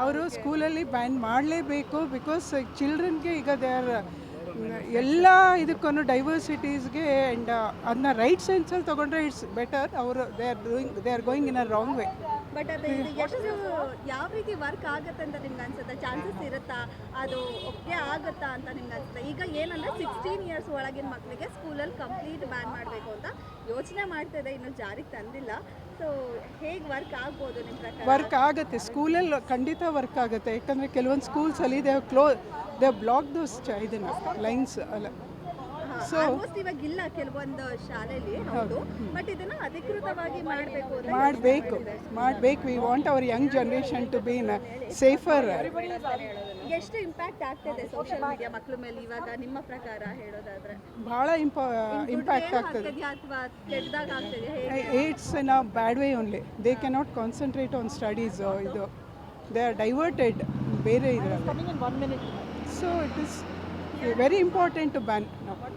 ಅವರು ಸ್ಕೂಲಲ್ಲಿ ಬ್ಯಾನ್ ಮಾಡಲೇಬೇಕು. ಬಿಕಾಸ್ ಚಿಲ್ಡ್ರನ್ಗೆ ಈಗ ದೇ ಆರ್ ಎಲ್ಲ ಇದಕ್ಕೂ ಡೈವರ್ಸಿಟೀಸ್ಗೆ ಆ್ಯಂಡ್ ಅದನ್ನ ರೈಟ್ ಸೆನ್ಸಲ್ಲಿ ತೊಗೊಂಡ್ರೆ ಇಟ್ಸ್ ಬೆಟರ್. ಅವರು they are going in a wrong way. But ಅದು ಎಷ್ಟು ಯಾವ ರೀತಿ ವರ್ಕ್ ಆಗುತ್ತೆ ಅಂತ ನಿಮ್ಗೆ ಅನ್ಸುತ್ತೆ? ಚಾನ್ಸಸ್ ಇರುತ್ತಾ ಅದು ಒಪ್ಪಿಗೆ ಆಗುತ್ತಾ ಅಂತ ನಿಮ್ಗೆ ಅನ್ಸುತ್ತೆ? ಈಗ ಏನಂದರೆ 16 ಇಯರ್ಸ್ ಒಳಗಿನ ಮಕ್ಕಳಿಗೆ ಸ್ಕೂಲಲ್ಲಿ ಕಂಪ್ಲೀಟ್ ಬ್ಯಾನ್ ಮಾಡಬೇಕು ಅಂತ ಯೋಚನೆ ಮಾಡ್ತಿದೆ, ಇನ್ನೂ ಜಾರಿಗೆ ತಂದಿಲ್ಲ. ಸೊ ಹೇಗೆ ವರ್ಕ್ ಆಗ್ಬೋದು ನಿಮ್ಮ ಪ್ರಕಾರ? ವರ್ಕ್ ಆಗುತ್ತೆ, ಸ್ಕೂಲಲ್ಲಿ ಖಂಡಿತ ವರ್ಕ್ ಆಗುತ್ತೆ. ಯಾಕಂದರೆ ಕೆಲವೊಂದು ಸ್ಕೂಲ್ಸಲ್ಲಿ ದೇ ಬ್ಲಾಕ್ ದೋಸ್ ಇದನ್ನು ಲೈನ್ಸ್ ಅಲ್ಲ. ಸೊ ಆಲ್ಮೋಸ್ಟ್ ಇವಾಗ ಇಲ್ಲ ಕೆಲವೊಂದು ಶಾಲೆಯಲ್ಲಿ, ಹೌದು. ಬಟ್ ಇದನ್ನ ಅಧಿಕೃತವಾಗಿ ಮಾಡಬೇಕು. We want our young generation to be in safer. ಎಷ್ಟು ಇಂಪ್ಯಾಕ್ಟ್ ಆಗ್ತಿದೆ ಸೋಷಿಯಲ್ ಮೀಡಿಯಾ ಮಕ್ಕಳ ಮೇಲೆ ಇವಾಗ ನಿಮ್ಮ ಪ್ರಕಾರ ಹೇಳೋದಾದ್ರೆ? ಭಾಳ ಇಂಪ್ಯಾಕ್ಟ್ ಆಗ್ತದೆ. ಅಥವಾ ಕೆಟ್ಟದಾಗ ಆಗ್ತದೆ? It's in a bad way only. They cannot concentrate on studies. ಇದು ದೇ ಆರ್ ಡೈವರ್ಟೆಡ್ ಬೇರೆ ಇದರಲ್ಲಿ. So it is very important to ban.